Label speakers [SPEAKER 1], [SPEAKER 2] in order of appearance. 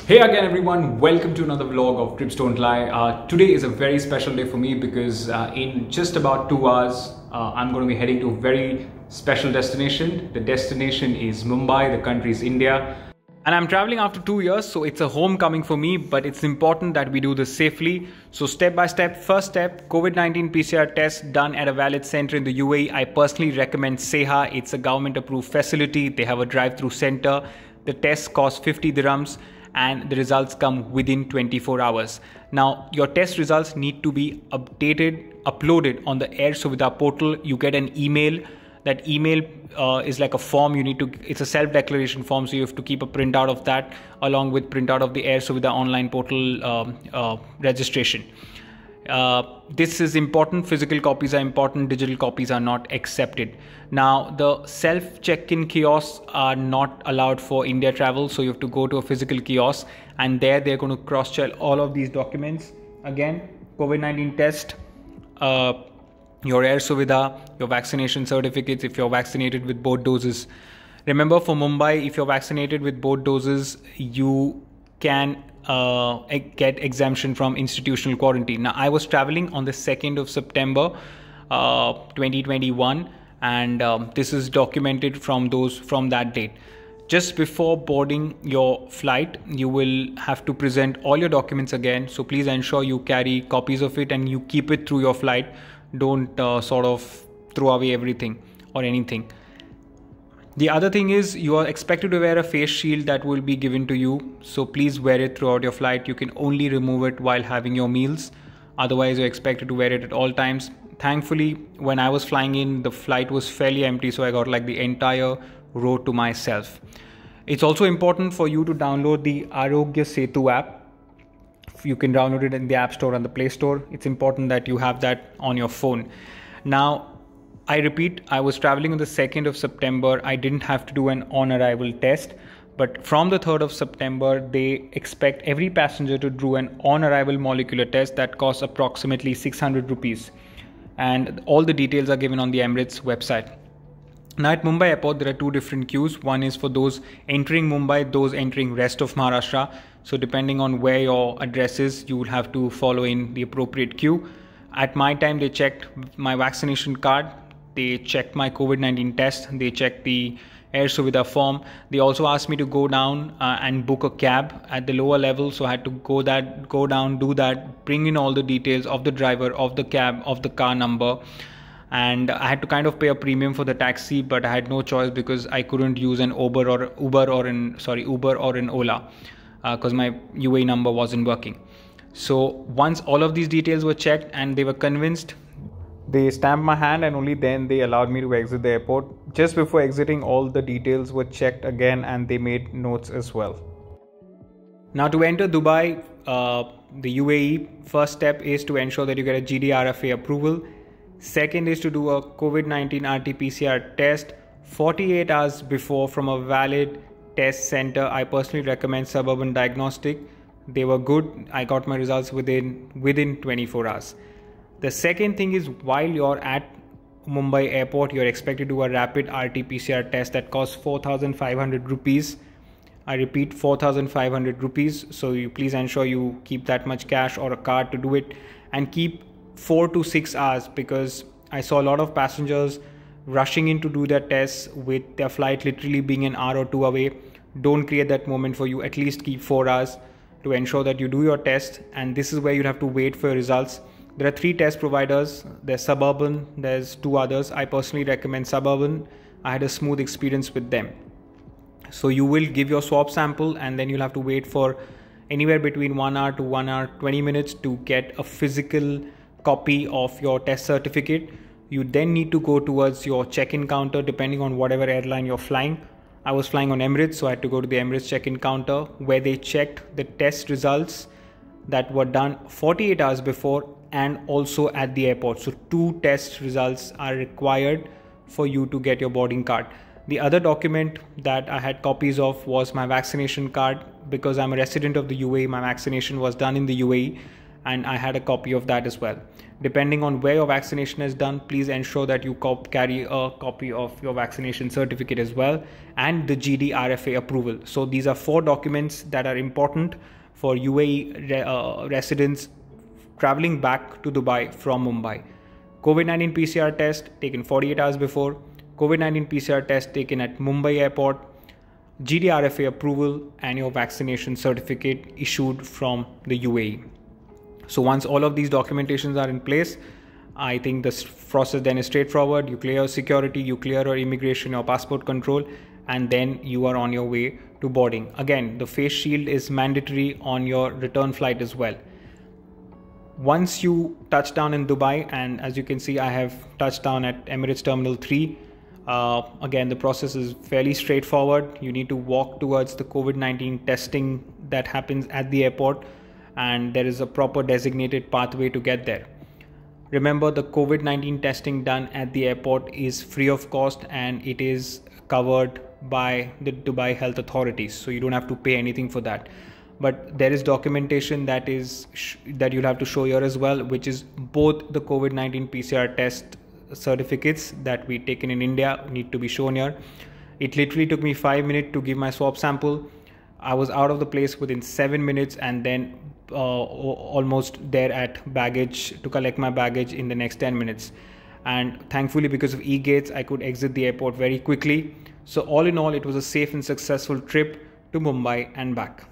[SPEAKER 1] Hey again everyone, welcome to another vlog of Trips Don't Lie. Today is a very special day for me because in just about 2 hours I'm going to be heading to a very special destination. The destination is Mumbai, the country is India. And I'm traveling after 2 years, so it's a homecoming for me, but it's important that we do this safely. So step by step, first step, COVID-19 PCR test done at a valid center in the UAE. I personally recommend SEHA. It's a government approved facility. They have a drive-through center. The test costs 50 dirhams. And the results come within 24 hours. Now, your test results need to be uploaded on the Air Suvidha portal. You get an email. That email is like a form. It's a self-declaration form, so you have to keep a printout of that along with printout of the Air Suvidha online portal registration. This is important. Physical copies are important. Digital copies are not accepted. Now, the self check-in kiosks are not allowed for India travel. So you have to go to a physical kiosk and there they're going to cross-check all of these documents. Again, COVID-19 test, your Air Suvidha, your vaccination certificates if you're vaccinated with both doses. Remember, for Mumbai, if you're vaccinated with both doses, you can get exemption from institutional quarantine. Now, I was traveling on the 2nd of September 2021 and this is documented from that date. Just before boarding your flight, you will have to present all your documents again. So please ensure you carry copies of it and you keep it through your flight. Don't sort of throw away everything or anything. The other thing is you are expected to wear a face shield that will be given to you. So please wear it throughout your flight. You can only remove it while having your meals. Otherwise, you're expected to wear it at all times. Thankfully, when I was flying in, the flight was fairly empty. So I got like the entire row to myself. It's also important for you to download the Aarogya Setu app. You can download it in the App Store and the Play Store. It's important that you have that on your phone. Now, I repeat, I was traveling on the 2nd of September. I didn't have to do an on-arrival test. But from the 3rd of September, they expect every passenger to do an on-arrival molecular test that costs approximately 600 rupees. And all the details are given on the Emirates website. Now at Mumbai airport, there are two different queues. One is for those entering Mumbai, those entering rest of Maharashtra. So depending on where your address is, you will have to follow in the appropriate queue. At my time, they checked my vaccination card. They checked my COVID-19 test. They checked the Air Suvidha form. They also asked me to go down and book a cab at the lower level. So I had to go down, do that, bring in all the details of the driver, of the cab, of the car number. And I had to kind of pay a premium for the taxi, but I had no choice because I couldn't use an Uber or an Ola because my UAE number wasn't working. So once all of these details were checked and they were convinced, they stamped my hand and only then they allowed me to exit the airport. Just before exiting, all the details were checked again and they made notes as well. Now to enter Dubai, the UAE, first step is to ensure that you get a GDRFA approval. Second is to do a COVID-19 RT PCR test 48 hours before from a valid test center. I personally recommend Suburban Diagnostic. They were good. I got my results within 24 hours. The second thing is while you're at Mumbai airport, you're expected to do a rapid RT PCR test that costs 4,500 rupees. I repeat, 4,500 rupees. So you please ensure you keep that much cash or a card to do it and keep 4 to 6 hours because I saw a lot of passengers rushing in to do their tests with their flight literally being an hour or two away. Don't create that moment for you. At least keep 4 hours to ensure that you do your test, and this is where you have to wait for your results. There are 3 test providers. There's Suburban, there's 2 others. I personally recommend Suburban. I had a smooth experience with them. So you will give your swab sample and then you'll have to wait for anywhere between 1 hour to 1 hour 20 minutes to get a physical copy of your test certificate. You then need to go towards your check-in counter depending on whatever airline you're flying. I was flying on Emirates, so I had to go to the Emirates check-in counter where they checked the test results that were done 48 hours before and also at the airport. So 2 test results are required for you to get your boarding card. The other document that I had copies of was my vaccination card because I'm a resident of the UAE. My vaccination was done in the UAE and I had a copy of that as well. Depending on where your vaccination is done, please ensure that you carry a copy of your vaccination certificate as well, and the GDRFA approval. So these are 4 documents that are important for UAE residents traveling back to Dubai from Mumbai. COVID-19 PCR test taken 48 hours before, COVID-19 PCR test taken at Mumbai airport, GDRFA approval, and your vaccination certificate issued from the UAE. So once all of these documentations are in place, I think this process then is straightforward. You clear your security, you clear your immigration, your passport control, and then you are on your way to boarding. Again, the face shield is mandatory on your return flight as well. Once you touch down in Dubai, and as you can see, I have touched down at Emirates Terminal 3. Again, the process is fairly straightforward. You need to walk towards the COVID-19 testing that happens at the airport, and there is a proper designated pathway to get there. Remember, the COVID-19 testing done at the airport is free of cost, and it is covered by the Dubai health authorities, so you don't have to pay anything for that. But there is documentation that you'll have to show here as well, which is both the COVID-19 PCR test certificates that we taken in India need to be shown here. It literally took me 5 minutes to give my swab sample. I was out of the place within 7 minutes, and then almost there at baggage to collect my baggage in the next 10 minutes. And thankfully, because of e-gates, I could exit the airport very quickly. So all in all, it was a safe and successful trip to Mumbai and back.